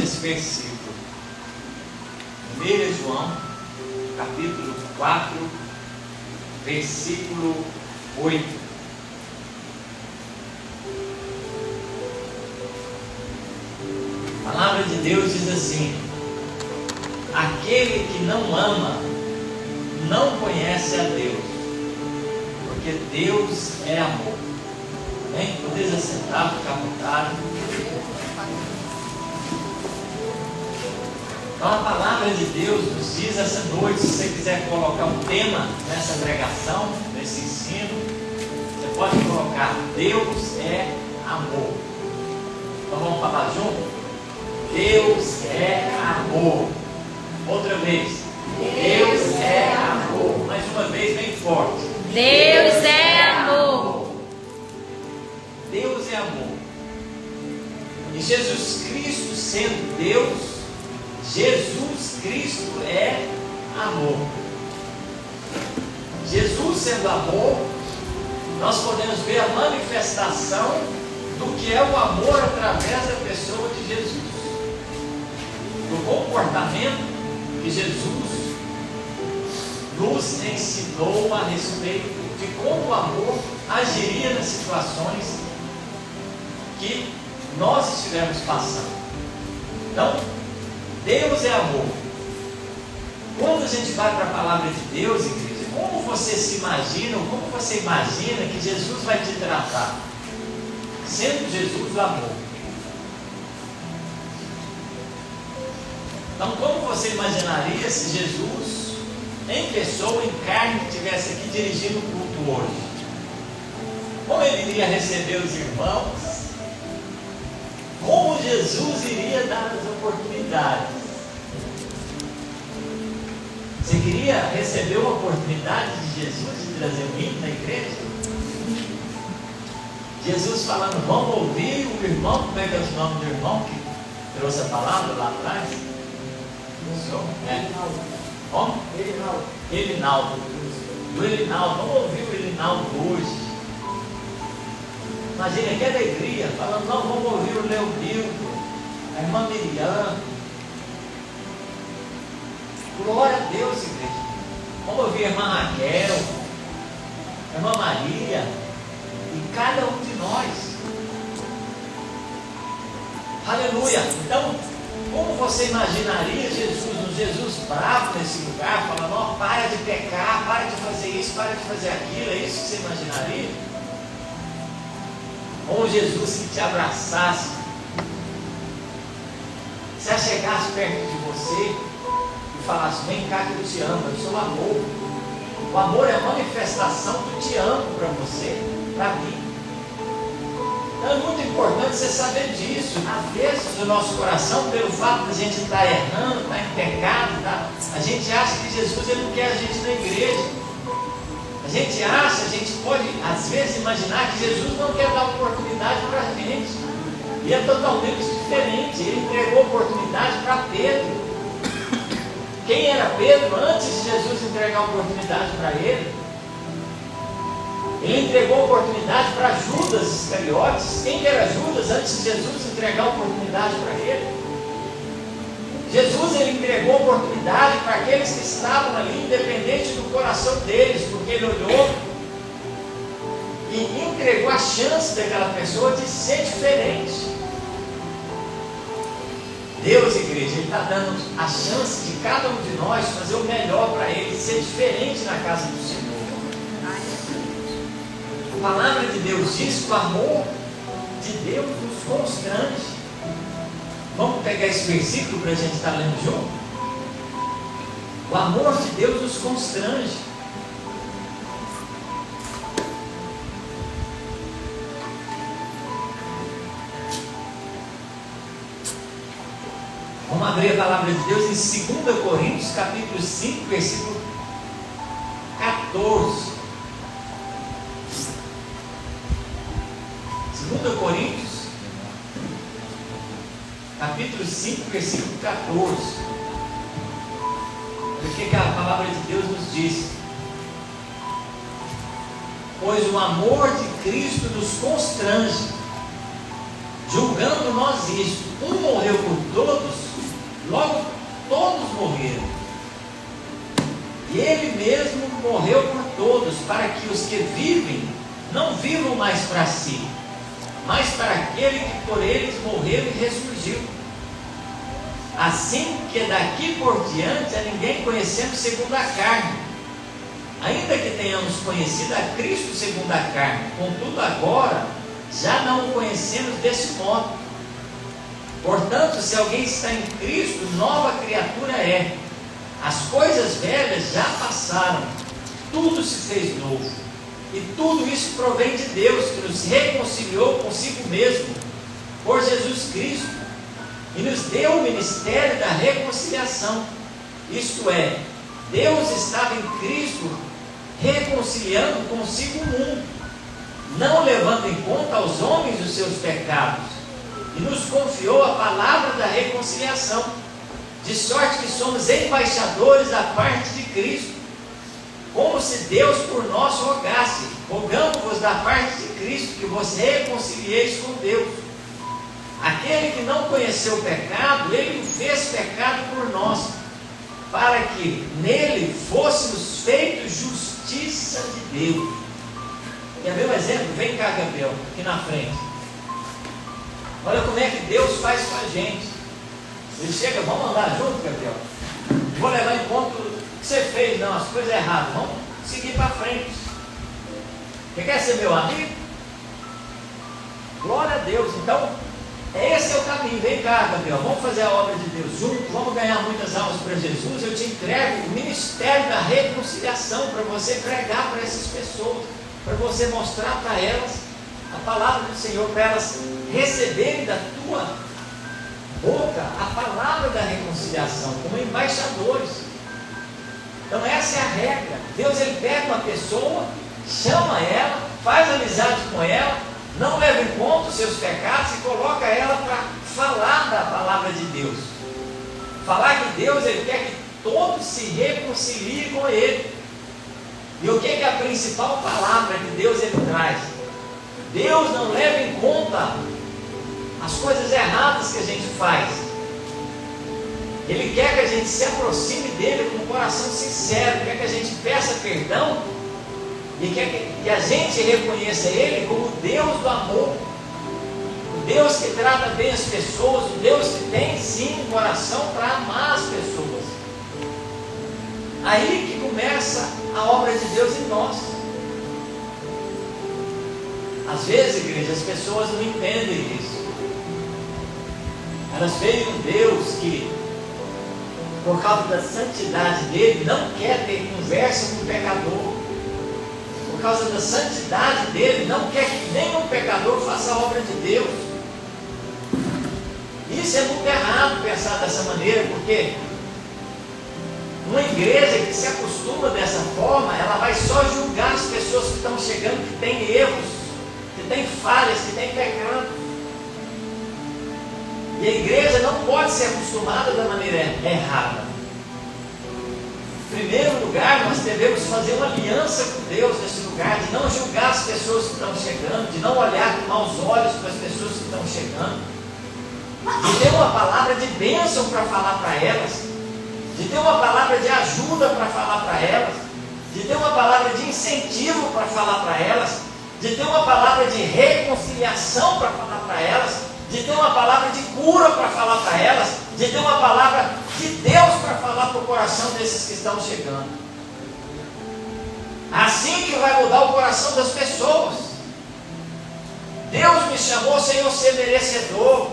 esse versículo. 1 João, capítulo 4, versículo 8. A palavra de Deus diz assim: aquele que não ama não conhece a Deus, porque Deus é amor. Amém? Podeis assentar, ficar à vontade. Então a palavra de Deus nos diz essa noite, se você quiser colocar um tema nessa pregação, nesse ensino, você pode colocar: Deus é amor. Então vamos falar junto? Deus é amor. Outra vez. Deus é amor. Mais uma vez, bem forte. Deus é amor. Deus é amor. E Jesus Cristo sendo Deus, Jesus Cristo é amor. Jesus sendo amor, nós podemos ver a manifestação do que é o amor através da pessoa de Jesus. Do comportamento que Jesus nos ensinou a respeito de como o amor agiria nas situações que nós estivemos passando. Então, Deus é amor. Quando a gente vai para a palavra de Deus, igreja, como você se imagina, ou como você imagina que Jesus vai te tratar? Sendo Jesus o amor. Então, como você imaginaria se Jesus, em pessoa, em carne, estivesse aqui dirigindo o culto hoje? Como ele iria receber os irmãos? Como Jesus iria dar as oportunidades? Você queria receber uma oportunidade de Jesus de trazer um hino na igreja? Jesus falando: vamos ouvir o irmão. Como é que é o nome do irmão que trouxe a palavra lá atrás? Como? Elinaldo. Do Elinaldo. Vamos ouvir o Elinaldo hoje. Imagina que alegria, falando: não, vamos ouvir o Leonildo, a irmã Miriam. Glória a Deus, igreja. Vamos ouvir a irmã Raquel, a irmã Maria, e cada um de nós. Aleluia. Então, como você imaginaria Jesus bravo nesse lugar, falando: ó, para de pecar, para de fazer isso, para de fazer aquilo? É isso que você imaginaria? Ou Jesus que te abraçasse, se achegasse perto de você e falasse: vem cá que eu te amo, eu sou amor. O amor é a manifestação do te amo para você, para mim. Então é muito importante você saber disso. Às vezes o nosso coração, pelo fato de a gente estar errando, estar em pecado, a gente acha que Jesus ele não quer a gente na igreja. A gente pode às vezes imaginar que Jesus não quer dar oportunidade para a gente. E é totalmente diferente. Ele entregou oportunidade para Pedro. Quem era Pedro antes de Jesus entregar a oportunidade para ele? Ele entregou a oportunidade para Judas Iscariotes. Quem era Judas antes de Jesus entregar a oportunidade para ele? Jesus ele entregou a oportunidade para aqueles que estavam ali, independente do coração deles, porque ele olhou e entregou a chance daquela pessoa de ser diferente. Deus, igreja, Ele está dando a chance de cada um de nós fazer o melhor para Ele, ser diferente na casa do Senhor. A palavra de Deus diz que o amor de Deus nos constrange. Vamos pegar esse versículo para a gente estar lendo junto? O amor de Deus nos constrange. Vamos abrir a palavra de Deus em 2 Coríntios, capítulo 5, versículo 14. 2 Coríntios, capítulo 5, versículo 14. Olha o que a palavra de Deus nos diz. Pois o amor de Cristo nos constrange, julgando nós isto: um morreu por todos, para que os que vivem não vivam mais para si, mas para aquele que por eles morreu e ressurgiu. Assim que daqui por diante a ninguém conhecemos segundo a carne, ainda que tenhamos conhecido a Cristo segundo a carne, contudo agora já não o conhecemos desse modo. Portanto, se alguém está em Cristo, nova criatura é. As coisas velhas já passaram, tudo se fez novo. E tudo isso provém de Deus, que nos reconciliou consigo mesmo, por Jesus Cristo, e nos deu o ministério da reconciliação. Isto é, Deus estava em Cristo reconciliando consigo o mundo, não levando em conta aos homens os seus pecados, e nos confiou a palavra da reconciliação, de sorte que somos embaixadores da parte de Cristo, como se Deus por nós rogasse. Rogamos-vos da parte de Cristo que vos reconcilieis com Deus. Aquele que não conheceu o pecado, Ele o fez pecado por nós, para que nele fôssemos feitos justiça de Deus. Quer ver um exemplo? Vem cá, Gabriel, aqui na frente. Olha como é que Deus faz com a gente. Ele chega, vamos andar junto, Gabriel? Vou levar em conta o que você fez, não, as coisas erradas. Vamos seguir para frente. Você quer ser meu amigo? Glória a Deus. Então, esse é o caminho. Vem cá, Gabriel, vamos fazer a obra de Deus junto, vamos ganhar muitas almas para Jesus. Eu te entrego o ministério da reconciliação para você pregar para essas pessoas, para você mostrar para elas a palavra do Senhor, para elas receberem da tua boca a palavra da reconciliação, como embaixadores. Então essa é a regra. Deus, Ele pega uma pessoa, chama ela, faz amizade com ela, não leva em conta os seus pecados e coloca ela para falar da palavra de Deus. Falar que Deus, Ele quer que todos se reconciliem com Ele. E o que é a principal palavra que Deus, Ele traz? Deus não leva em conta as coisas erradas que a gente faz. Ele quer que a gente se aproxime dele com um coração sincero, quer que a gente peça perdão e quer que a gente reconheça Ele como Deus do amor, o Deus que trata bem as pessoas, o Deus que tem sim um coração para amar as pessoas. Aí que começa a obra de Deus em nós. Às vezes, igreja, as pessoas não entendem isso. Elas veem um Deus que, por causa da santidade dele, não quer ter conversa com o pecador. Por causa da santidade dele, não quer que nenhum pecador faça a obra de Deus. Isso é muito errado pensar dessa maneira, porque uma igreja que se acostuma dessa forma, ela vai só julgar as pessoas que estão chegando, que têm erros, que têm falhas, que têm pecado. E a igreja não pode ser acostumada da maneira errada. Em primeiro lugar, nós devemos fazer uma aliança com Deus nesse lugar, de não julgar as pessoas que estão chegando, de não olhar com maus olhos para as pessoas que estão chegando, de ter uma palavra de bênção para falar para elas, de ter uma palavra de ajuda para falar para elas, de ter uma palavra de incentivo para falar para elas, de ter uma palavra de reconciliação para falar para elas, de ter uma palavra de cura para falar para elas, de ter uma palavra de Deus para falar para o coração desses que estão chegando. Assim que vai mudar o coração das pessoas. Deus me chamou sem eu ser merecedor.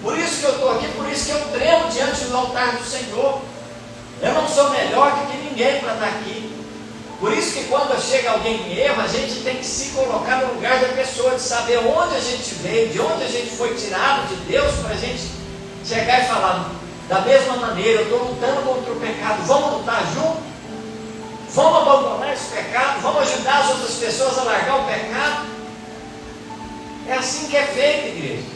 Por isso que eu estou aqui, por isso que eu tremo diante do altar do Senhor. Eu não sou melhor do que ninguém para estar aqui. Por isso que quando chega alguém em erro, a gente tem que se colocar no lugar da pessoa, de saber onde a gente veio, de onde a gente foi tirado de Deus, para a gente chegar e falar, da mesma maneira, eu estou lutando contra o pecado, vamos lutar junto? Vamos abandonar esse pecado? Vamos ajudar as outras pessoas a largar o pecado? É assim que é feito, igreja.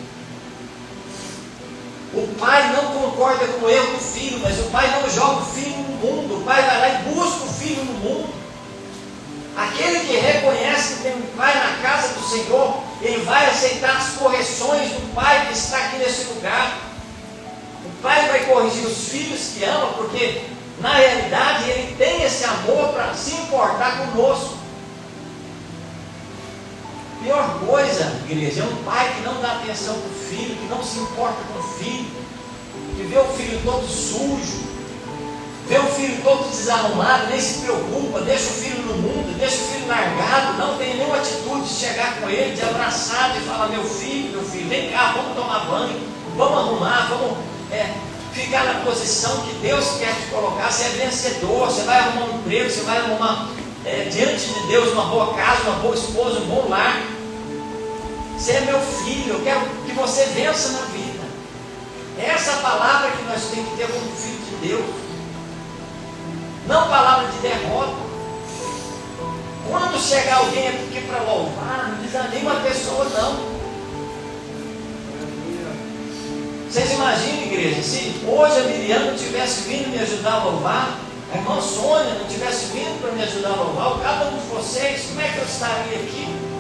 O pai não concorda com o erro do filho, mas o pai não joga o filho no mundo, o pai vai lá e busca o filho no mundo. Aquele que reconhece que tem um pai na casa do Senhor, ele vai aceitar as correções do pai que está aqui nesse lugar. O pai vai corrigir os filhos que ama, porque na realidade ele tem esse amor para se importar conosco. Pior coisa, igreja, é um pai que não dá atenção para o filho, que não se importa com o filho, que vê o filho todo sujo, vê o filho todo desarrumado, nem se preocupa, deixa o filho no mundo, deixa o filho largado, não tem nenhuma atitude de chegar com ele, de abraçar, de falar: meu filho, vem cá, vamos tomar banho, vamos arrumar, vamos ficar na posição que Deus quer te colocar. Você é vencedor, você vai arrumar um emprego, você vai arrumar diante de Deus uma boa casa, uma boa esposa, um bom lar. Você é meu filho, eu quero que você vença na vida. É essa palavra que nós temos que ter como filho de Deus, não palavra de derrota. Quando chegar alguém aqui para louvar, não desanima a pessoa, não. Vocês imaginam, igreja, se hoje a Miriam não tivesse vindo me ajudar a louvar, a irmã Sônia não tivesse vindo para me ajudar a louvar, cada um de vocês, como é que eu estaria aqui?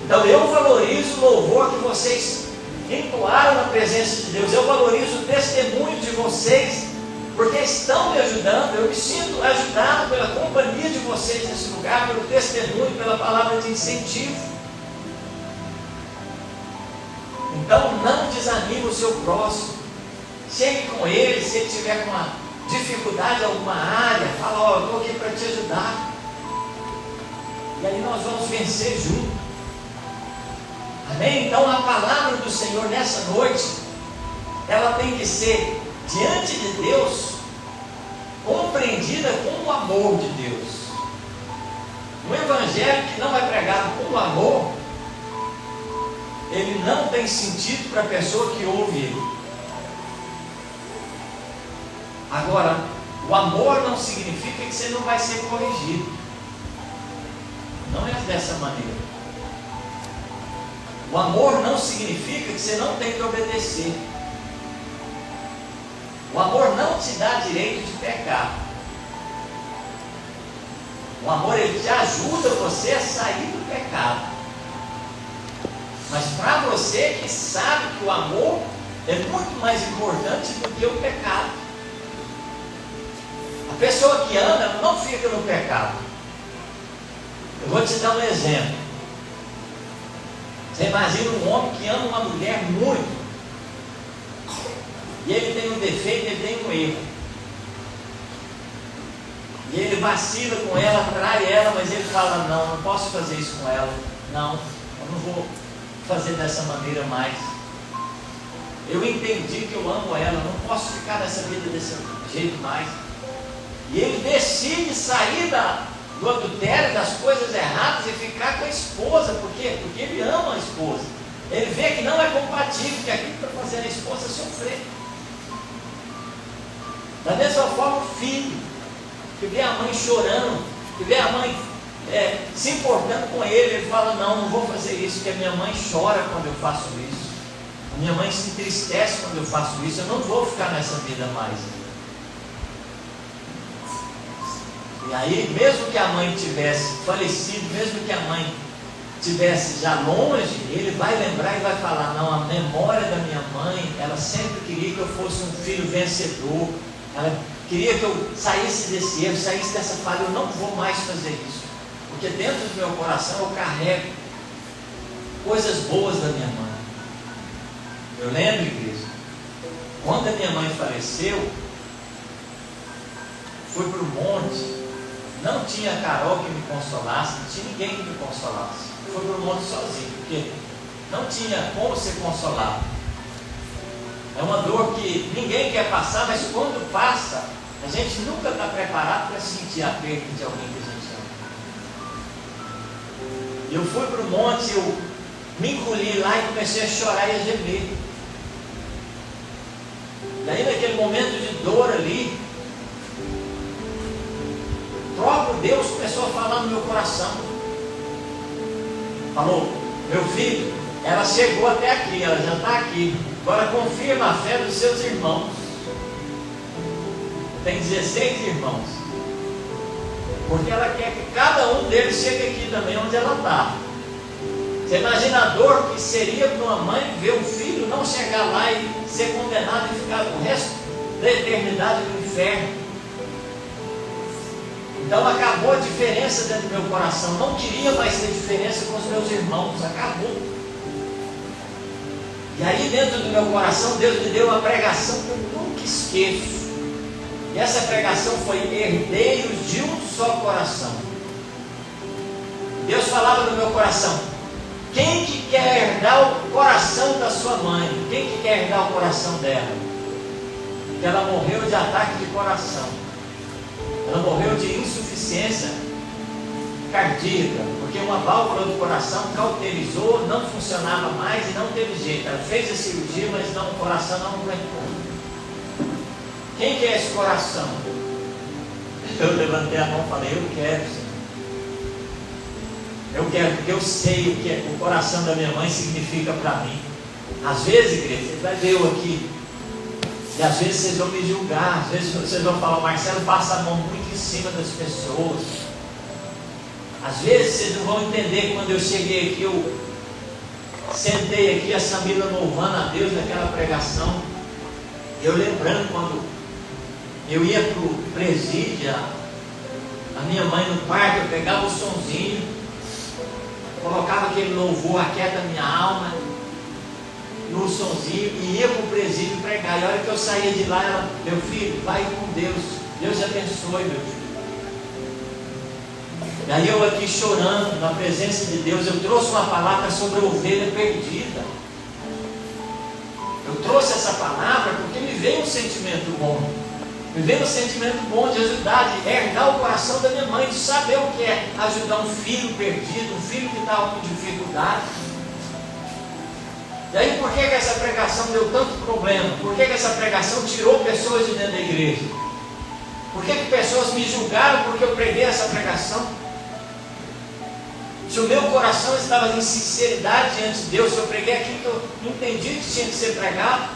Então eu valorizo o louvor que vocês entoaram na presença de Deus, eu valorizo o testemunho de vocês, porque estão me ajudando. Eu me sinto ajudado pela companhia de vocês nesse lugar, pelo testemunho, pela palavra de incentivo. Então não desanime o seu próximo, chegue com ele. Se ele tiver com uma dificuldade em alguma área, fala: ó, eu estou aqui para te ajudar, e aí nós vamos vencer juntos. Amém? Então a palavra do Senhor nessa noite, ela tem que ser diante de Deus compreendida com o amor de Deus. Um evangelho que não é pregado com o amor, ele não tem sentido para a pessoa que ouve ele. Agora, o amor não significa que você não vai ser corrigido. Não é dessa maneira. O amor não significa que você não tem que obedecer. O amor não te dá direito de pecar. O amor, ele te ajuda você a sair do pecado. Mas para você que sabe que o amor é muito mais importante do que o pecado. A pessoa que ama, ela não fica no pecado. Eu vou te dar um exemplo. Você imagina um homem que ama uma mulher muito, e ele tem um defeito, ele tem um erro, e ele vacila com ela, trai ela, mas ele fala: não posso fazer isso com ela, não, eu não vou fazer dessa maneira mais, eu entendi que eu amo ela, não posso ficar nessa vida desse jeito mais. E ele decide sair do adultério, das coisas erradas, e ficar com a esposa. Por quê? Porque ele ama a esposa. Ele vê que não é compatível, que aquilo está fazendo a esposa sofrer. Da mesma forma, o filho, que vê a mãe chorando, que vê a mãe se importando com ele, ele fala: não vou fazer isso, porque a minha mãe chora quando eu faço isso, a minha mãe se entristece quando eu faço isso, eu não vou ficar nessa vida mais. E aí, mesmo que a mãe tivesse falecido, mesmo que a mãe estivesse já longe, ele vai lembrar e vai falar: não, a memória da minha mãe, ela sempre queria que eu fosse um filho vencedor, ela queria que eu saísse desse erro, saísse dessa falha, eu não vou mais fazer isso, porque dentro do meu coração eu carrego coisas boas da minha mãe. Eu lembro, igreja, quando a minha mãe faleceu, fui para o monte, não tinha a Carol que me consolasse, não tinha ninguém que me consolasse. Fui para o monte sozinho, porque não tinha como ser consolado. É uma dor que ninguém quer passar, mas quando passa, a gente nunca está preparado para sentir a perda de alguém que a gente ama. Eu fui para o monte, eu me encolhi lá e comecei a chorar e a gemer. Daí, naquele momento de dor ali, o próprio Deus começou a falar no meu coração. Falou: meu filho, ela chegou até aqui, ela já está aqui, agora confirma a fé dos seus irmãos. Tem 16 irmãos, porque ela quer que cada um deles chegue aqui também onde ela está. Você imagina a dor que seria para uma mãe ver um filho não chegar lá e ser condenado e ficar o resto da eternidade no inferno. Então acabou a diferença dentro do meu coração. Não queria mais ter diferença com os meus irmãos. Acabou. E aí dentro do meu coração Deus me deu uma pregação que eu nunca esqueço. E essa pregação foi: herdeiros de um só coração. Deus falava no meu coração: quem que quer herdar o coração da sua mãe? Quem que quer herdar o coração dela? Que ela morreu de ataque de coração. Ela morreu de insuficiência cardíaca, porque uma válvula do coração cauterizou, não funcionava mais e não teve jeito. Ela fez a cirurgia, mas não, o coração não aguentou. Quem quer esse coração? Eu levantei a mão e falei: eu quero, Senhor. Eu quero, porque eu sei o que o coração da minha mãe significa para mim. Às vezes, igreja, você vai ver eu aqui, e às vezes vocês vão me julgar, às vezes vocês vão falar: o Marcelo passa a mão muito em cima das pessoas. Às vezes vocês não vão entender. Quando eu cheguei aqui, eu sentei aqui, a Samila louvando a Deus naquela pregação, eu lembrando quando eu ia para o presídio, a minha mãe no quarto, eu pegava o sonzinho, colocava aquele louvor, aquieta minha alma, no sonzinho, e ia para o presídio pregar. E a hora que eu saía de lá, ela: meu filho, vai com Deus, Deus abençoe, meu filho. E aí eu aqui chorando na presença de Deus, eu trouxe uma palavra sobre a ovelha perdida. Eu trouxe essa palavra porque me veio um sentimento bom. Me veio um sentimento bom de ajudar, de herdar o coração da minha mãe, de saber o que é ajudar um filho perdido, um filho que estava com dificuldade. E aí, por que essa pregação deu tanto problema? Por que essa pregação tirou pessoas de dentro da igreja? Por que pessoas me julgaram porque eu preguei essa pregação? Se o meu coração estava em sinceridade diante de Deus, se eu preguei aquilo que eu entendi que tinha que ser pregado.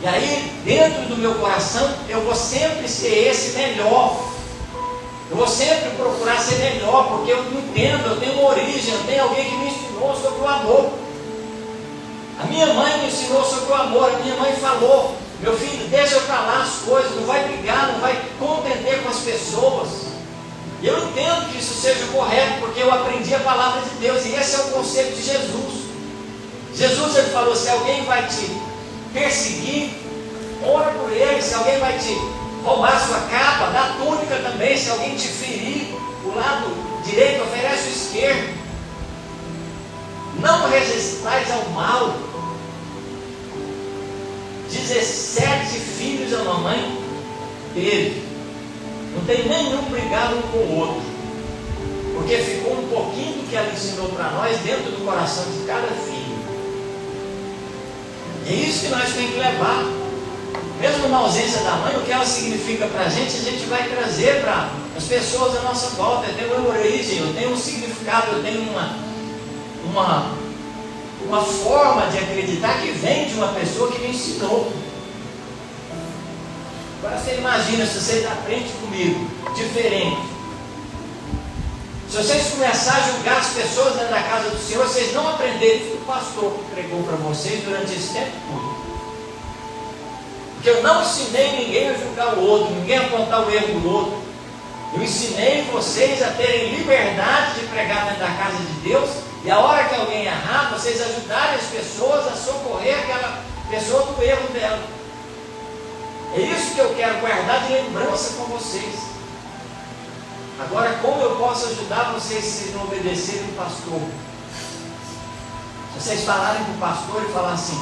E aí, dentro do meu coração, eu vou sempre ser esse melhor. Eu vou sempre procurar ser melhor, porque eu entendo, eu tenho uma origem, eu tenho alguém que me ensinou sobre o amor. A minha mãe me ensinou sobre o amor. A minha mãe falou: meu filho, deixa para lá as coisas, não vai brigar, não vai contender com as pessoas. E eu entendo que isso seja correto, porque eu aprendi a palavra de Deus, e esse é o conceito de Jesus. Jesus, ele falou: se alguém vai te perseguir, ora por ele. Se alguém vai te roubar sua capa, dá a túnica também. Se alguém te ferir o lado direito, oferece o esquerdo. Não resistais ao mal. 17 filhos a mamãe teve. Não tem nenhum brigado um com o outro, porque ficou um pouquinho do que ela ensinou para nós dentro do coração de cada filho. E é isso que nós temos que levar. Mesmo na ausência da mãe, o que ela significa para a gente vai trazer para as pessoas à nossa volta. Eu tenho uma origem, eu tenho um significado, eu tenho uma forma de acreditar que vem de uma pessoa que me ensinou. Agora você imagina, se vocês aprendem comigo, diferente. Se vocês começarem a julgar as pessoas dentro da casa do Senhor, vocês não aprenderem o que o pastor pregou para vocês durante esse tempo todo. Porque eu não ensinei ninguém a julgar o outro, ninguém a apontar o erro do outro. Eu ensinei vocês a terem liberdade de pregar dentro da casa de Deus, e a hora que alguém errar, vocês ajudarem as pessoas a socorrer aquela pessoa do erro dela. É isso que eu quero guardar de lembrança com vocês. Agora, como eu posso ajudar vocês se não obedecerem o pastor? Se vocês falarem com o pastor e falar assim: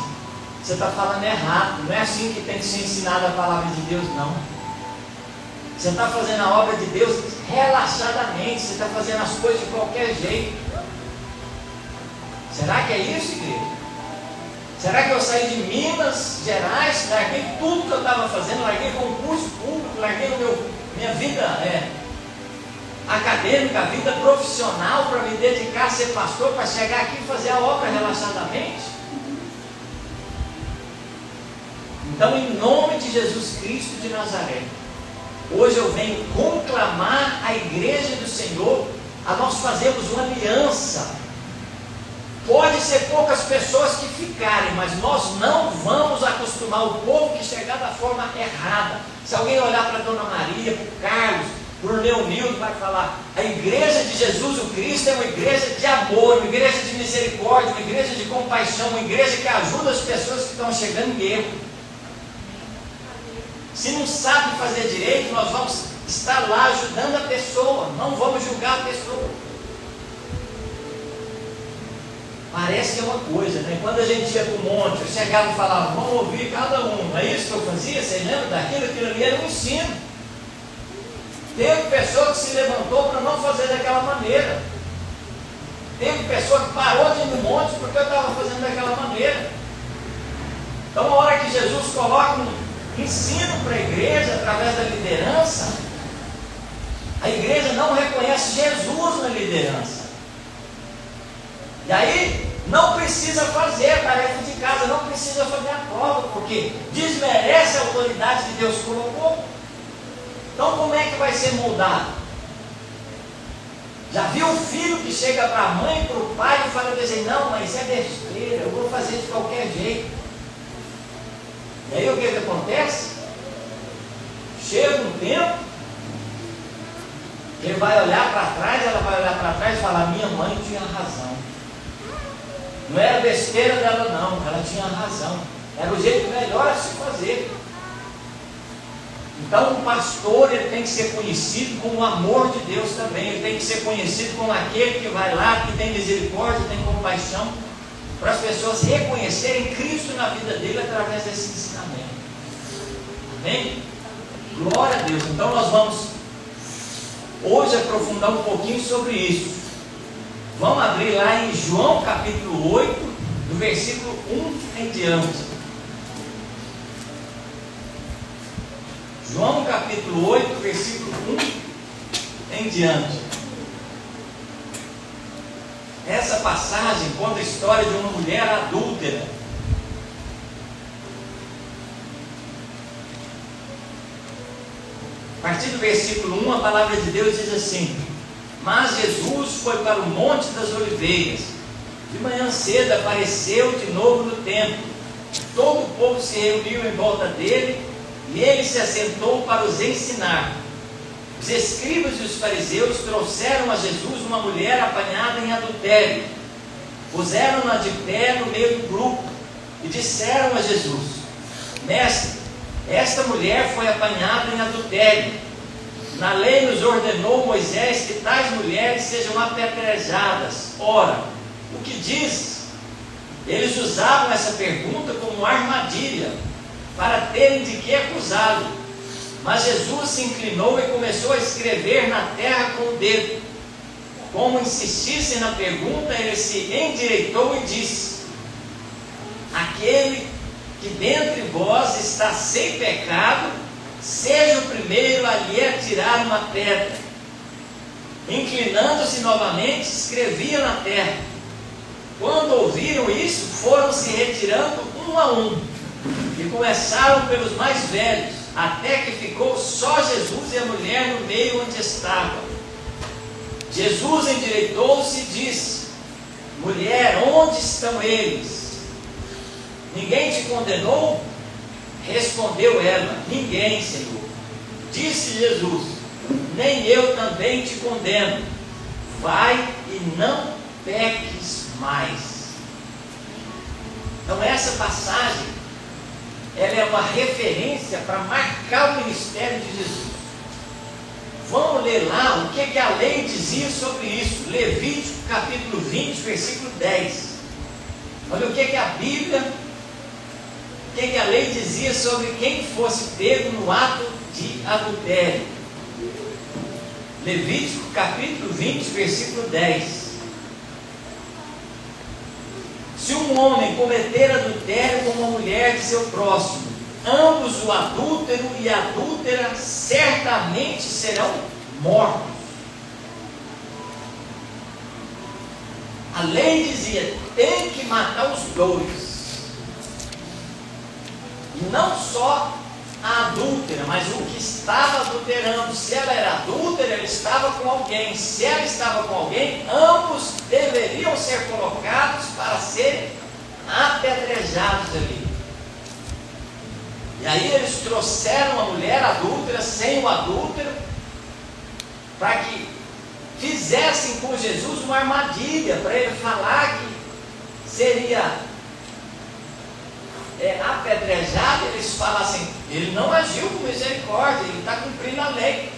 você está falando errado, não é assim que tem que ser ensinada a palavra de Deus, não. Você está fazendo a obra de Deus relaxadamente, você está fazendo as coisas de qualquer jeito. Será que é isso, igreja? Será que eu saí de Minas Gerais, larguei tudo que eu estava fazendo, larguei concurso público, larguei minha vida acadêmica, a vida profissional, para me dedicar a ser pastor, para chegar aqui e fazer a obra relaxadamente? Então, em nome de Jesus Cristo de Nazaré, hoje eu venho conclamar a igreja do Senhor a nós fazermos uma aliança. Pode ser poucas pessoas que ficarem, mas nós não vamos acostumar o povo que chegar da forma errada. Se alguém olhar para a Dona Maria, para o Carlos, para o Leonildo, vai falar: a igreja de Jesus o Cristo é uma igreja de amor, uma igreja de misericórdia, uma igreja de compaixão, uma igreja que ajuda as pessoas que estão chegando em erro. Se não sabe fazer direito, nós vamos estar lá ajudando a pessoa, não vamos julgar a pessoa. Parece que é uma coisa, né? Quando a gente ia para o monte, eu chegava e falava: vamos ouvir cada um. Não é isso que eu fazia? Vocês lembram daquilo? Aquilo ali era um ensino. Teve pessoa que se levantou para não fazer daquela maneira. Teve pessoa que parou de ir no monte porque eu estava fazendo daquela maneira. Então, a hora que Jesus coloca um ensino para a igreja através da liderança, a igreja não reconhece Jesus na liderança. E aí, não precisa fazer a tarefa de casa, não precisa fazer a prova, porque desmerece a autoridade que Deus colocou. Então, como é que vai ser moldado? Já viu o filho que chega para a mãe, para o pai e fala assim: não, mas é besteira, eu vou fazer de qualquer jeito. E aí o que acontece? Chega um tempo, ele vai olhar para trás, ela vai olhar para trás e falar: minha mãe tinha razão. Não era besteira dela não, ela tinha razão. Era o jeito melhor a se fazer. Então o pastor, ele tem que ser conhecido com o amor de Deus também. Ele tem que ser conhecido como aquele que vai lá, que tem misericórdia, tem compaixão, para as pessoas reconhecerem Cristo na vida dele através desse ensinamento. Amém? Glória a Deus. Então nós vamos hoje aprofundar um pouquinho sobre isso. Vamos abrir lá em João capítulo 8, do versículo 1 em diante. João capítulo 8, versículo 1 em diante. Essa passagem conta a história de uma mulher adúltera. A partir do versículo 1, a palavra de Deus diz assim: mas Jesus foi para o Monte das Oliveiras. De manhã cedo apareceu de novo no templo. Todo o povo se reuniu em volta dele e ele se assentou para os ensinar. Os escribas e os fariseus trouxeram a Jesus uma mulher apanhada em adultério. Puseram-na de pé no meio do grupo e disseram a Jesus: mestre, esta mulher foi apanhada em adultério. Na lei nos ordenou Moisés que tais mulheres sejam apedrejadas. Ora, o que diz? Eles usavam essa pergunta como uma armadilha, para terem de que acusá-lo. Mas Jesus se inclinou e começou a escrever na terra com o dedo. Como insistissem na pergunta, ele se endireitou e disse: aquele que dentre vós está sem pecado, seja o primeiro a lhe atirar uma pedra. Inclinando-se novamente, escrevia na terra. Quando ouviram isso, foram se retirando um a um, e começaram pelos mais velhos, até que ficou só Jesus e a mulher no meio onde estava. Jesus endireitou-se e disse: mulher, onde estão eles? Ninguém te condenou? Respondeu ela: ninguém, Senhor. Disse Jesus: nem eu também te condeno. Vai e não peques mais. Então essa passagem, ela é uma referência para marcar o ministério de Jesus. Vamos ler lá o que a lei dizia sobre isso. Levítico capítulo 20, versículo 10. Olha o que a Bíblia, o que a lei dizia sobre quem fosse pego no ato de adultério. Levítico capítulo 20, versículo 10. Se um homem cometer adultério com uma mulher de seu próximo, ambos, o adúltero e a adúltera, certamente serão mortos. A lei dizia: tem que matar os dois. E não só a adúltera, mas o que estava adulterando. Se ela era adúltera, ela estava com alguém. Se ela estava com alguém, ambos deveriam ser colocados para serem apedrejados ali. E aí eles trouxeram a mulher adúltera sem o adúltero, para que fizessem com Jesus uma armadilha, para ele falar que seria apedrejado. Eles falassem, ele não agiu com misericórdia, ele está cumprindo a lei.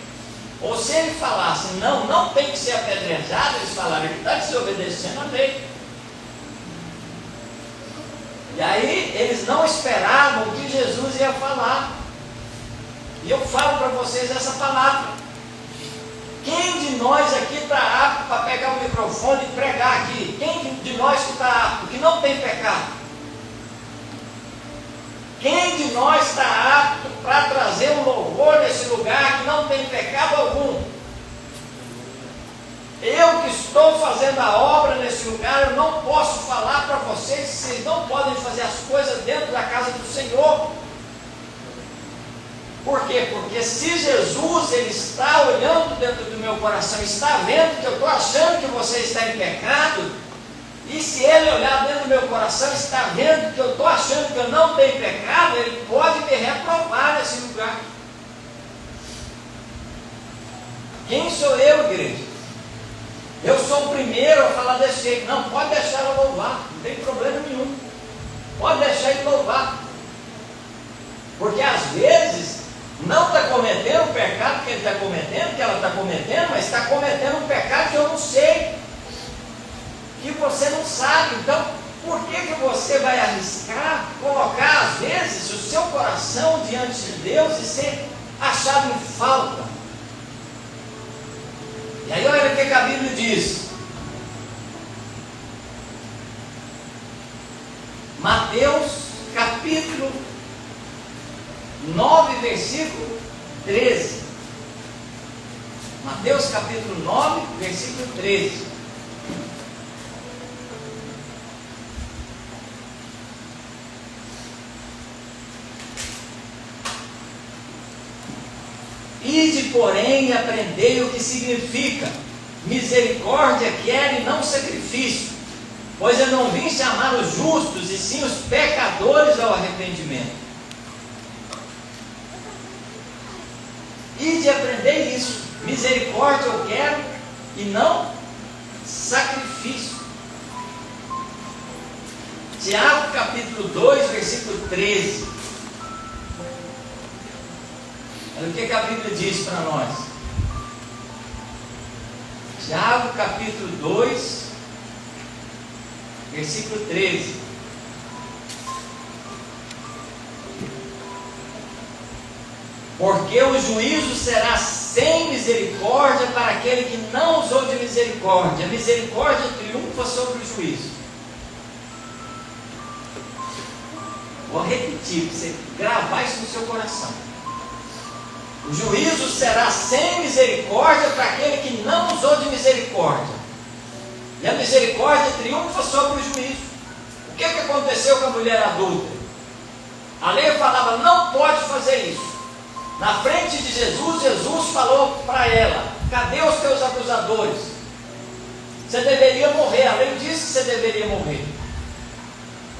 Ou se ele falasse, não tem que ser apedrejado, eles falaram, ele está desobedecendo a lei. E aí eles não esperavam o que Jesus ia falar. E eu falo para vocês essa palavra. Quem de nós aqui está apto para pegar o microfone e pregar aqui? Quem de nós que está apto, que não tem pecado? Quem de nós está apto para trazer um louvor nesse lugar que não tem pecado algum? Eu que estou fazendo a obra nesse lugar, eu não posso falar para vocês que vocês não podem fazer as coisas dentro da casa do Senhor. Por quê? Porque se Jesus ele está olhando dentro do meu coração, está vendo que eu estou achando que você está em pecado, e se ele olhar dentro do meu coração, está vendo que eu estou achando que eu não tenho pecado, ele pode me reprovar nesse lugar. Quem sou eu, igreja? Eu sou o primeiro a falar desse jeito. Não, pode deixar ela louvar, não tem problema nenhum. Pode deixar ele louvar. Porque às vezes não está cometendo o pecado que ele está cometendo, que ela está cometendo, mas está cometendo um pecado que eu não sei, que você não sabe. Então, por que você vai arriscar colocar às vezes o seu coração diante de Deus e ser achado em falta? E aí olha o que a Bíblia diz. Mateus capítulo 9, versículo 13. Mateus capítulo 9, versículo 13. Ide, porém, e aprendei o que significa misericórdia quero e não sacrifício, pois eu não vim chamar os justos, e sim os pecadores ao arrependimento. Ide e aprendei isso, misericórdia eu quero e não sacrifício. Tiago capítulo 2, versículo 13. Olha o que a Bíblia diz para nós. Tiago capítulo 2, versículo 13. Porque o juízo será sem misericórdia para aquele que não usou de misericórdia. A misericórdia triunfa sobre o juízo. Vou repetir, para você gravar isso no seu coração. O juízo será sem misericórdia para aquele que não usou de misericórdia. E a misericórdia triunfa sobre o juízo. O que aconteceu com a mulher adulta? A lei falava, não pode fazer isso. Na frente de Jesus, Jesus falou para ela, cadê os teus acusadores? Você deveria morrer, a lei disse que você deveria morrer.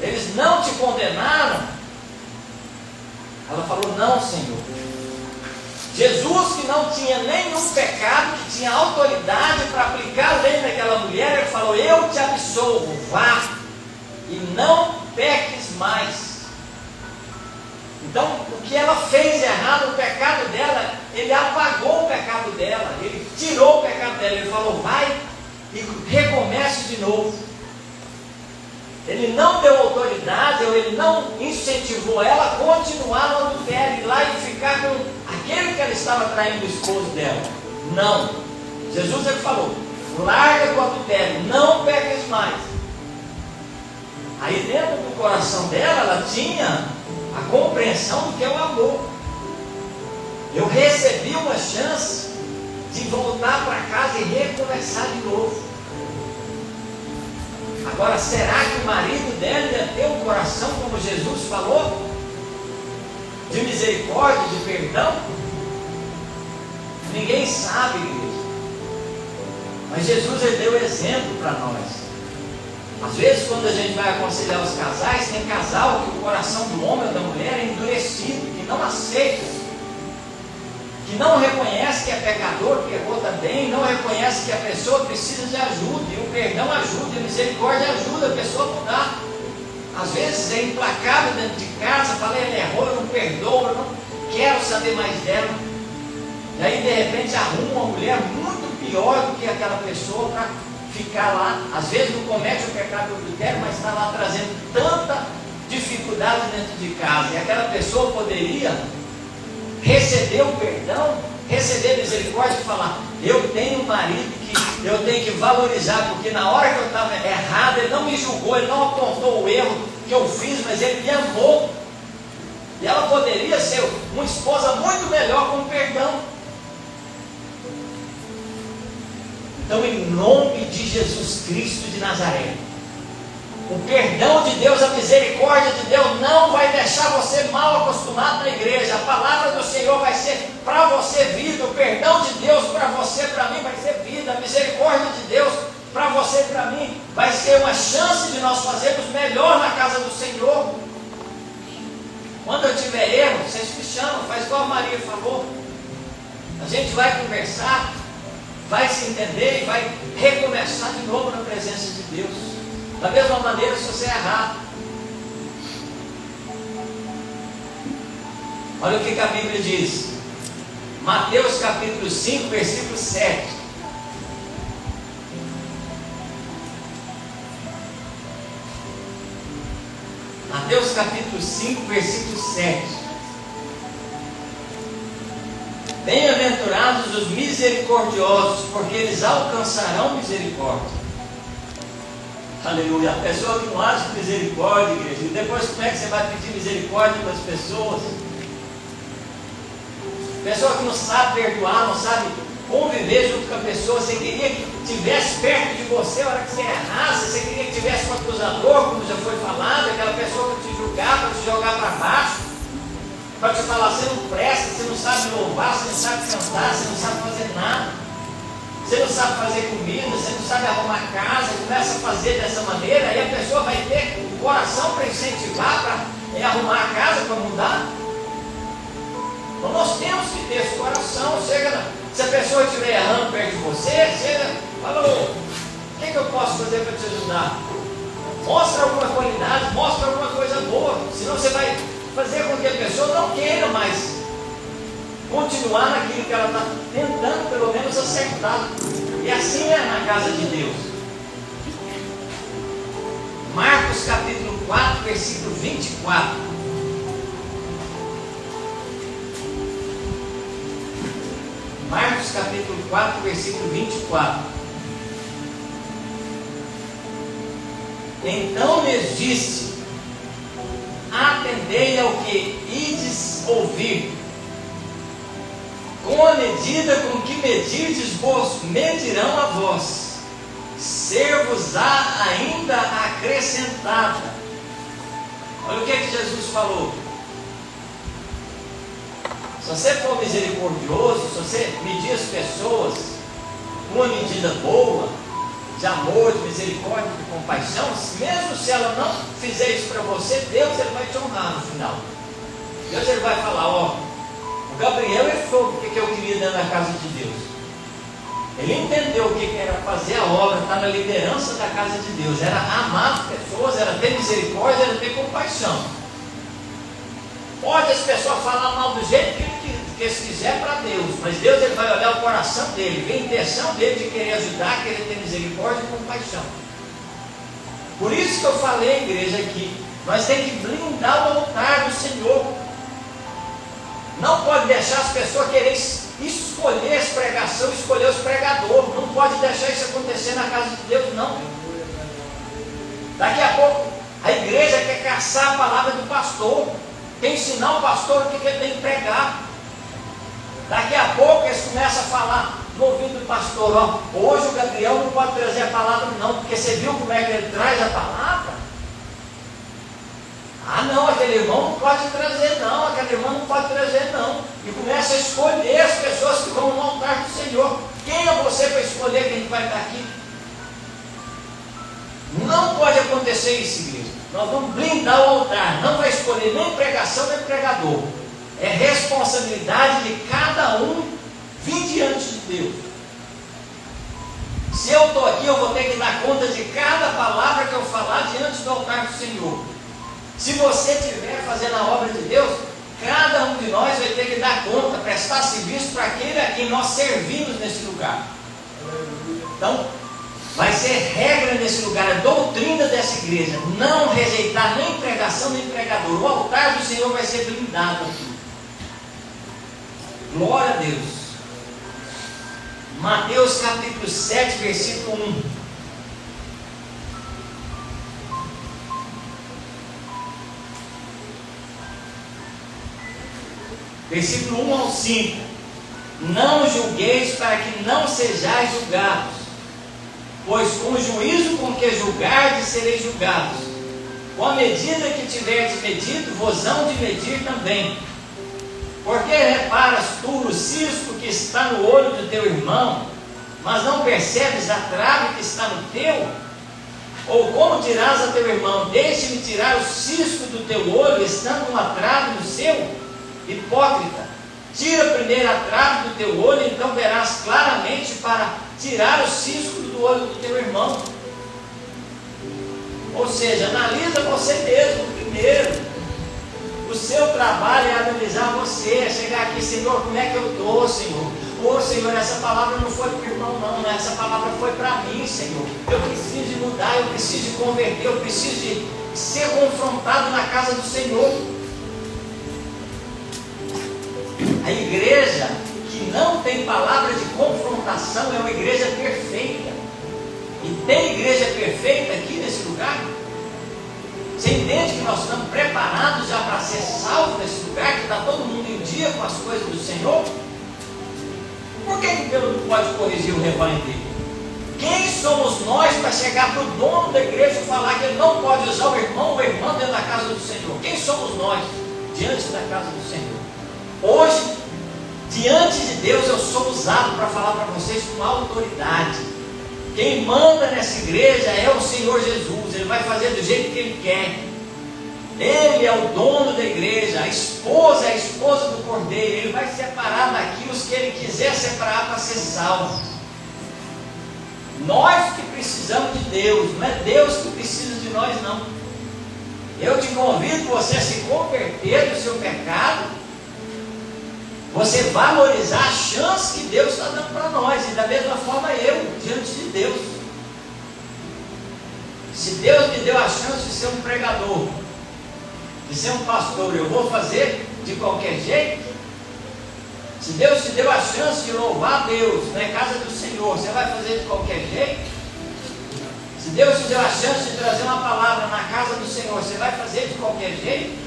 Eles não te condenaram? Ela falou, não, Senhor. Jesus, que não tinha nenhum pecado, que tinha autoridade para aplicar a lei naquela mulher, ele falou, eu te absolvo, vá e não peques mais. Então, o que ela fez errado, o pecado dela, ele apagou o pecado dela, ele tirou o pecado dela, ele falou, vai e recomece de novo. Ele não deu autoridade, ou ele não incentivou ela a continuar no adultério, ir lá e ficar com aquele que ela estava traindo o esposo dela. Não. Jesus ele falou, larga o adultério, não peques mais. Aí dentro do coração dela, ela tinha a compreensão do que é o amor. Eu recebi uma chance de voltar para casa e recomeçar de novo. Agora, será que o marido dela ia ter um coração, como Jesus falou, de misericórdia, de perdão? Ninguém sabe, igreja. Mas Jesus ele deu exemplo para nós. Às vezes, quando a gente vai aconselhar os casais, tem casal que o coração do homem ou da mulher é endurecido, que não aceita, que não reconhece que é pecador, que errou também, não reconhece que a pessoa precisa de ajuda, e o perdão ajuda, e a misericórdia ajuda a pessoa a mudar. Às vezes é implacável dentro de casa, fala, ele errou, eu não perdoo, eu não quero saber mais dela. E aí, de repente, arruma uma mulher muito pior do que aquela pessoa para ficar lá. Às vezes não comete o pecado do adultério, mas está lá trazendo tanta dificuldade dentro de casa. E aquela pessoa poderia receber o perdão, receber a misericórdia e falar, eu tenho um marido que eu tenho que valorizar, porque na hora que eu estava errado, ele não me julgou, ele não apontou o erro que eu fiz, mas ele me amou. E ela poderia ser uma esposa muito melhor com perdão. Então, em nome de Jesus Cristo de Nazaré, o perdão de Deus, a misericórdia de Deus não vai deixar você mal acostumado na igreja. A palavra do Senhor vai ser para você vida. O perdão de Deus para você, para mim, vai ser vida. A misericórdia de Deus para você, para mim, vai ser uma chance de nós fazermos melhor na casa do Senhor. Quando eu tiver erro, vocês me chamam, faz igual a Maria falou. A gente vai conversar, vai se entender e vai recomeçar de novo na presença de Deus. Da mesma maneira, se você errar, olha o que a Bíblia diz. Mateus capítulo 5, versículo 7. Mateus capítulo 5, versículo 7. Bem-aventurados os misericordiosos, porque eles alcançarão misericórdia. Aleluia. A pessoa que não acha misericórdia, igreja, e depois como é que você vai pedir misericórdia para as pessoas? Pessoa que não sabe perdoar, não sabe conviver junto com a pessoa. Você queria que estivesse perto de você, a hora que você errasse, você queria que tivesse um acusador, como já foi falado, aquela pessoa para te julgar, para te jogar para baixo, para te falar, você não presta, você não sabe louvar, você não sabe cantar, você não sabe fazer nada. Você não sabe fazer comida, você não sabe arrumar casa, começa a fazer dessa maneira, aí a pessoa vai ter o coração para incentivar, para arrumar a casa, para mudar. Então nós temos que ter esse coração. Se a pessoa estiver errando perto de você, chega, fala, o que eu posso fazer para te ajudar? Mostra alguma qualidade, mostra alguma coisa boa, senão você vai fazer com que a pessoa não queira mais continuar naquilo que ela está tentando, pelo menos, acertar. E assim é na casa de Deus. Marcos capítulo 4, versículo 24. Marcos capítulo 4, versículo 24. Então lhes disse, atendei ao que ides ouvir. Com a medida com que medirdes vos medirão a vós, ser-vos-á ainda acrescentada. Olha o que Jesus falou. Se você for misericordioso, se você medir as pessoas com uma medida boa, de amor, de misericórdia, de compaixão, mesmo se ela não fizer isso para você, Deus ele vai te honrar no final. Deus ele vai falar, o Gabriel ele falou o que eu queria dentro da casa de Deus. Ele entendeu o que era fazer a obra, estar na liderança da casa de Deus, era amar as pessoas, era ter misericórdia, era ter compaixão. Pode as pessoas falar mal do jeito que eles quiser para Deus, mas Deus ele vai olhar o coração dele, ver a intenção dele de querer ajudar, querer ter misericórdia e compaixão. Por isso que eu falei, igreja, aqui, nós temos que blindar o altar do Senhor. Não pode deixar as pessoas querer escolher as pregações, escolher os pregadores. Não pode deixar isso acontecer na casa de Deus, não. Daqui a pouco a igreja quer caçar a palavra do pastor, quer ensinar o pastor o que ele tem que pregar. Daqui a pouco eles começam a falar no ouvido do pastor, hoje o Gabriel não pode trazer a palavra não, porque você viu como é que ele traz a palavra? Ah não, aquele irmão não pode trazer não, aquele irmão não pode trazer não. E começa a escolher as pessoas que vão no altar do Senhor. Quem é você para escolher quem vai estar aqui? Não pode acontecer isso, igreja. Nós vamos blindar o altar. Não vai escolher nem pregação nem pregador. É responsabilidade de cada um vir diante de Deus. Se eu estou aqui, eu vou ter que dar conta de cada palavra que eu falar diante do altar do Senhor. Se você estiver fazendo a obra de Deus, cada um de nós vai ter que dar conta, prestar serviço para aquele a quem nós servimos nesse lugar. Então, vai ser regra nesse lugar, a doutrina dessa igreja, não rejeitar nem pregação nem pregador. O altar do Senhor vai ser blindado aqui. Glória a Deus. Mateus capítulo 7, versículo 1. Versículo 1 ao 5. Não julgueis para que não sejais julgados, pois com o juízo com que julgardes sereis julgados. Com a medida que tiverdes medido, vos hão de medir também. Porque reparas tu o cisco que está no olho do teu irmão, mas não percebes a trave que está no teu? Ou como dirás a teu irmão, deixe-me tirar o cisco do teu olho, estando uma trave no seu? Hipócrita, tira primeiro a trave do teu olho, então verás claramente para tirar o cisco do olho do teu irmão. Ou seja, analisa você mesmo primeiro. O seu trabalho é analisar você, é chegar aqui, Senhor, como é que eu estou, Senhor? Ô Senhor, essa palavra não foi para o irmão não, essa palavra foi para mim, Senhor. Eu preciso de mudar, eu preciso de converter, eu preciso de ser confrontado na casa do Senhor. A igreja que não tem palavra de confrontação é uma igreja perfeita. E tem igreja perfeita aqui nesse lugar? Você entende que nós estamos preparados já para ser salvos nesse lugar, que está todo mundo em dia com as coisas do Senhor? Por que Deus não pode corrigir o rebanho dele? Quem somos nós para chegar para o dono da igreja e falar que ele não pode usar o irmão ou a irmã dentro da casa do Senhor? Quem somos nós diante da casa do Senhor? Hoje, diante de Deus, eu sou usado para falar para vocês com autoridade. Quem manda nessa igreja é o Senhor Jesus. Ele vai fazer do jeito que Ele quer. Ele é o dono da igreja. A esposa é a esposa do Cordeiro. Ele vai separar daqui os que Ele quiser separar para ser salvo. Nós que precisamos de Deus. Não é Deus que precisa de nós, não. Eu te convido você a se converter do seu pecado. Você valorizar a chance que Deus está dando para nós. E da mesma forma eu, diante de Deus. Se Deus me deu a chance de ser um pregador, de ser um pastor, eu vou fazer de qualquer jeito? Se Deus te deu a chance de louvar a Deus na casa do Senhor, você vai fazer de qualquer jeito? Se Deus te deu a chance de trazer uma palavra na casa do Senhor, você vai fazer de qualquer jeito?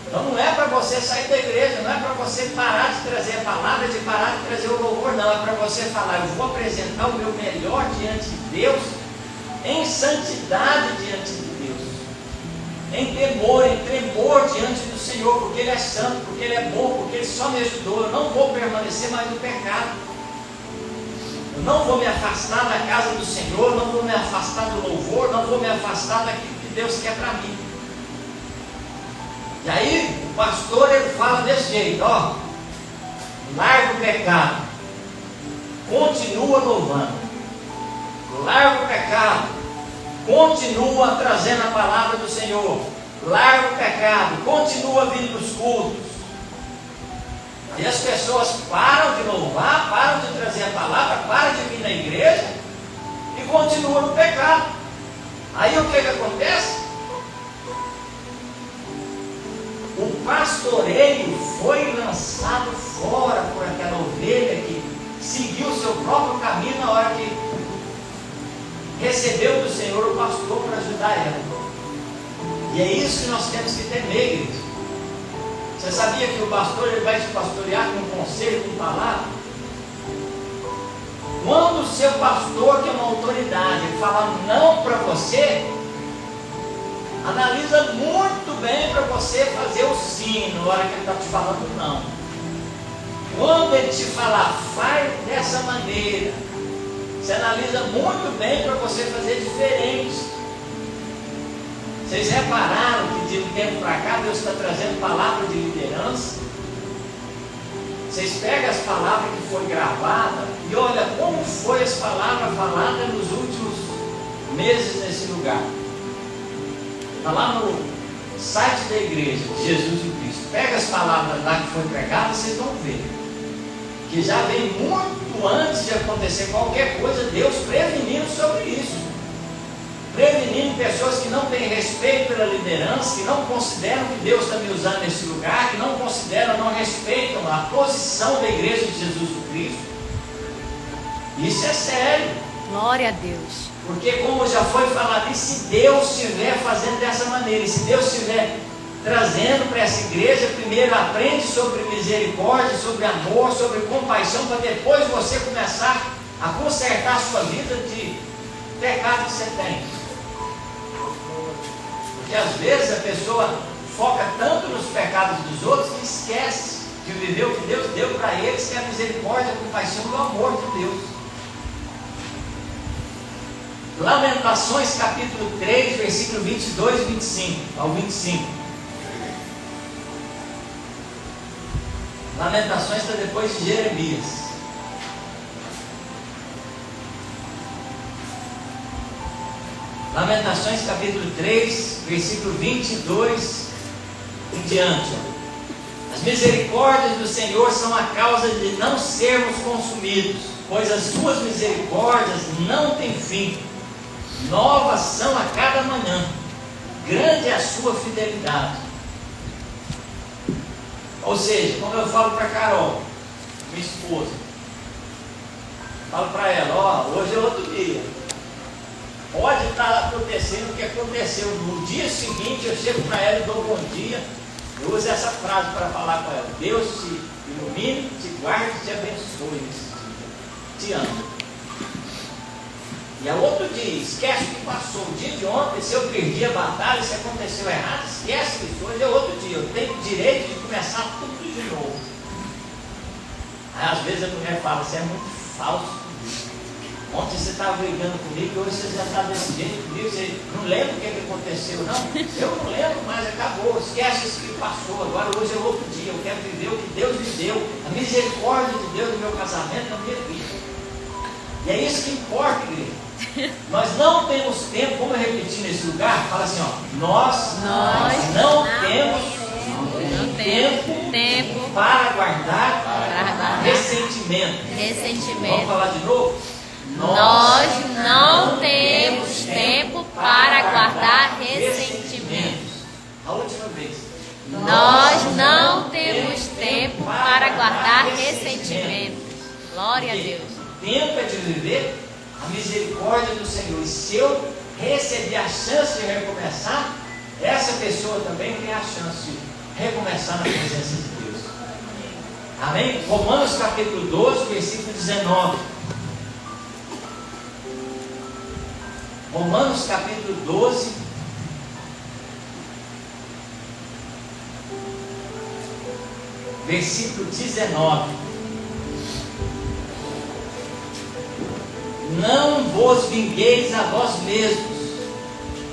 Então não é para você sair da igreja, não é para você parar de trazer a palavra, de parar de trazer o louvor, não. É para você falar, eu vou apresentar o meu melhor diante de Deus, em santidade diante de Deus, em temor, em tremor diante do Senhor, porque Ele é santo, porque Ele é bom, porque Ele só me ajudou. Eu não vou permanecer mais no pecado. Eu não vou me afastar da casa do Senhor, não vou me afastar do louvor, não vou me afastar daquilo que Deus quer para mim. E aí, o pastor ele fala desse jeito, ó, larga o pecado, continua louvando, larga o pecado, continua trazendo a palavra do Senhor, larga o pecado, continua vindo nos cultos. E as pessoas param de louvar, param de trazer a palavra, param de vir na igreja e continuam no pecado. Aí o que acontece? O pastoreio foi lançado fora por aquela ovelha que seguiu o seu próprio caminho na hora que recebeu do Senhor o pastor para ajudar ela. E é isso que nós temos que temer, igreja. Você sabia que o pastor ele vai te pastorear com conselho, com palavra? Quando o seu pastor, que é uma autoridade, fala não para você, analisa muito bem para você fazer o sim na hora que ele está te falando não. Quando ele te falar, faz dessa maneira, Você analisa muito bem para você fazer diferente. Vocês repararam que de um tempo para cá Deus está trazendo palavra de liderança? Vocês pegam as palavras que foi gravada e olha como foi as palavras faladas nos últimos meses nesse lugar. Está lá no site da igreja, Jesus e Cristo. Pega as palavras lá que foi pregadas, vocês vão ver que já vem muito antes de acontecer qualquer coisa, Deus prevenindo sobre isso. Prevenindo pessoas que não têm respeito pela liderança, que não consideram que Deus está me usando nesse lugar, que não consideram, não respeitam a posição da igreja de Jesus Cristo. Isso é sério. Glória a Deus. Porque como já foi falado, e se Deus estiver fazendo dessa maneira, e se Deus estiver trazendo para essa igreja, primeiro aprende sobre misericórdia, sobre amor, sobre compaixão, para depois você começar a consertar a sua vida de pecado que você tem. Porque às vezes a pessoa foca tanto nos pecados dos outros que esquece de viver o que Deus deu para eles, que é a misericórdia, a compaixão e o amor de Deus. Lamentações capítulo 3, versículo 22 e 25 ao 25. Lamentações está depois de Jeremias. Lamentações capítulo 3, versículo 22 em diante. As misericórdias do Senhor são a causa de não sermos consumidos, pois as suas misericórdias não têm fim. Novas são a cada manhã, grande é a sua fidelidade. Ou seja, quando eu falo para Carol, minha esposa, falo para ela, ó, hoje é outro dia. Pode estar acontecendo o que aconteceu. No dia seguinte eu chego para ela e dou um bom dia. Eu uso essa frase para falar com ela. Deus te ilumine, te guarde e te abençoe nesse dia. Te amo. E é outro dia, esquece o que passou. O dia de ontem, se eu perdi a batalha, se aconteceu errado, esquece isso. Hoje é outro dia. Eu tenho o direito de começar tudo de novo. Aí às vezes a mulher fala, você é muito falso. Ontem você estava brigando comigo, hoje você já está desse jeito comigo, você não lembra o que aconteceu, não? Eu não lembro, mas acabou, esquece isso que passou, agora hoje é outro dia, eu quero viver o que Deus me deu, a misericórdia de Deus no meu casamento, na minha vida. E é isso que importa, igreja. Nós não temos tempo, como eu repeti nesse lugar, fala assim, ó, nós não temos tempo para guardar ressentimento. Vamos falar de novo? Nós não temos tempo para guardar ressentimentos. A última vez. Nós não temos tempo para guardar ressentimentos. Glória a Deus. O tempo é de viver a misericórdia do Senhor. E se eu receber a chance de recomeçar, essa pessoa também tem a chance de recomeçar na presença de Deus. Amém? Romanos capítulo 12, versículo 19. Romanos capítulo 12, versículo 19. Não vos vingueis a vós mesmos,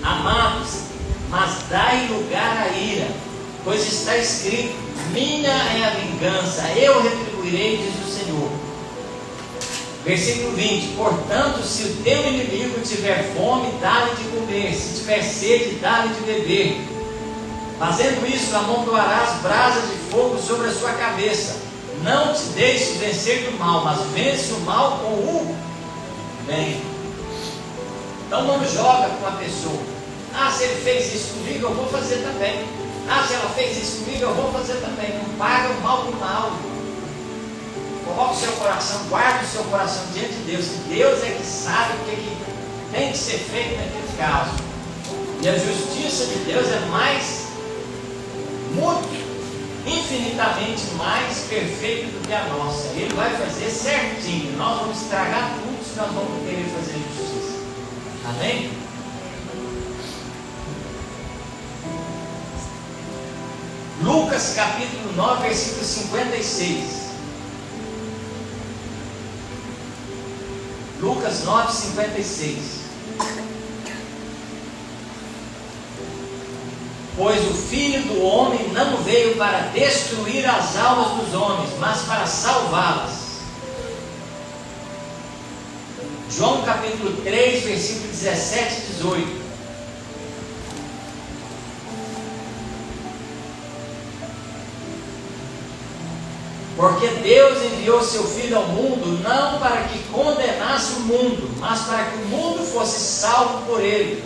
amados, mas dai lugar à ira, pois está escrito, minha é a vingança, eu retribuirei, diz o Senhor. Versículo 20, portanto, se o teu inimigo tiver fome, dá-lhe de comer, se tiver sede, dá-lhe de beber. Fazendo isso, amontoarás brasas de fogo sobre a sua cabeça. Não te deixes vencer do mal, mas vence o mal com o bem. Então não joga com a pessoa. Ah, se ele fez isso comigo, eu vou fazer também. Ah, se ela fez isso comigo, eu vou fazer também. Não paga o mal com o mal. Coloque o seu coração, guarde o seu coração diante de Deus, que Deus é que sabe o que tem que ser feito naquele caso. E a justiça de Deus é muito, infinitamente mais perfeita do que a nossa. Ele vai fazer certinho. Nós vamos estragar tudo se nós vamos querer fazer justiça. Amém? Lucas capítulo 9, versículo 56. Lucas 9,56. Pois o Filho do Homem não veio para destruir as almas dos homens, mas para salvá-las. João capítulo 3, versículo 17 e 18. Porque Deus enviou seu Filho ao mundo, não para que condenasse o mundo, mas para que o mundo fosse salvo por ele.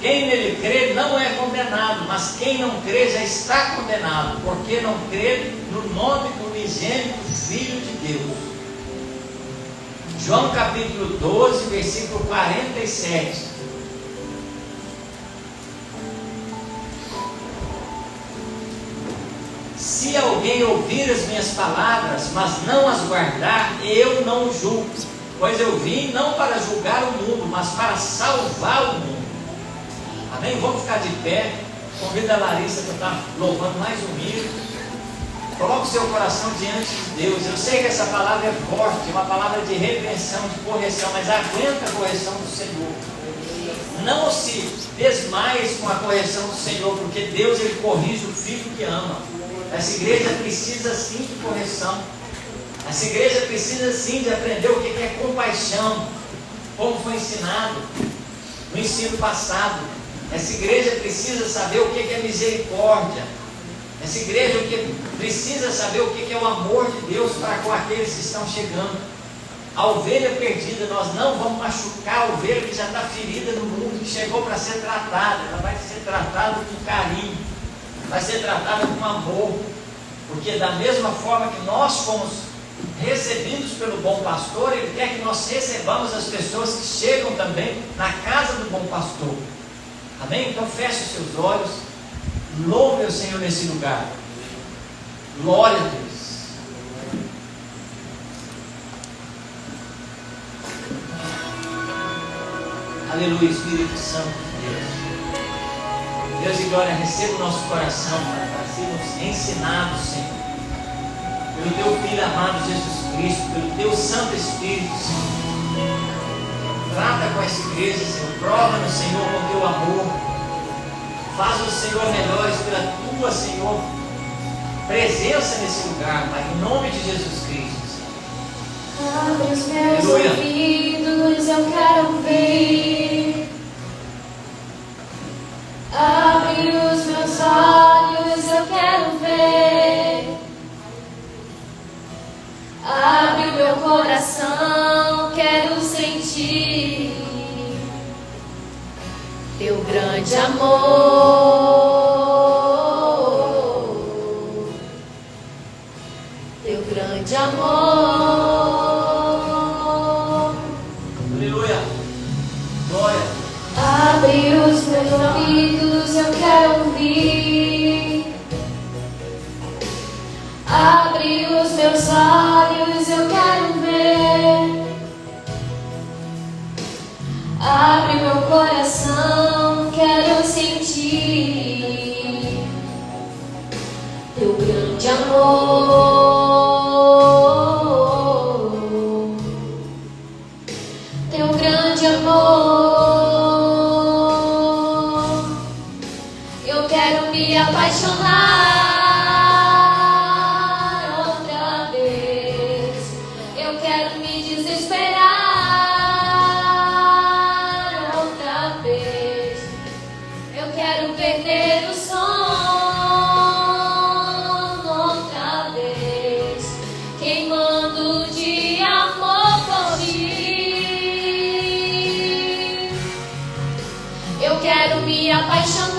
Quem nele crê não é condenado, mas quem não crê já está condenado, porque não crê no nome do unigênito Filho de Deus. João capítulo 12, versículo 47. Se alguém ouvir as minhas palavras, mas não as guardar, eu não o julgo. Pois eu vim não para julgar o mundo, mas para salvar o mundo. Amém? Vamos ficar de pé. Convido a Larissa para estar louvando mais um hino. Coloque o seu coração diante de Deus. Eu sei que essa palavra é forte, uma palavra de repreensão, de correção, mas aguenta a correção do Senhor. Não se desmaie com a correção do Senhor, porque Deus ele corrige o filho que ama. Essa igreja precisa sim de correção. Essa igreja precisa sim de aprender o que é compaixão, como foi ensinado no ensino passado. Essa igreja precisa saber o que é misericórdia. Essa igreja precisa saber o que é o amor de Deus para com aqueles que estão chegando. A ovelha perdida, nós não vamos machucar a ovelha que já está ferida no mundo, que chegou para ser tratada. Ela vai ser tratada com carinho, vai ser tratada com amor, porque da mesma forma que nós fomos recebidos pelo bom pastor, ele quer que nós recebamos as pessoas que chegam também na casa do bom pastor. Amém? Então feche os seus olhos, louve o Senhor nesse lugar. Glória a Deus. Aleluia, Espírito Santo de Deus. Deus e glória, receba o nosso coração para sermos ensinados, Senhor, pelo Teu Filho amado Jesus Cristo, pelo Teu Santo Espírito, Senhor. Trata com essa igreja, Senhor, prova no Senhor com Teu amor, faz o Senhor melhores pela Tua, Senhor, presença nesse lugar, Pai, em nome de Jesus Cristo. Abre os meus ouvidos, eu quero ouvir. Abre os meus olhos, eu quero ver. Abre o meu coração, quero sentir Teu grande amor. Teu grande amor. Abre os meus ouvidos, eu quero ouvir. Abre os meus olhos, eu quero ver. Abre meu coração, quero sentir Teu grande amor. Teu grande amor. Me apaixonar outra vez, eu quero me desesperar outra vez, eu quero perder o sono outra vez, queimando de amor por ti. Eu quero me apaixonar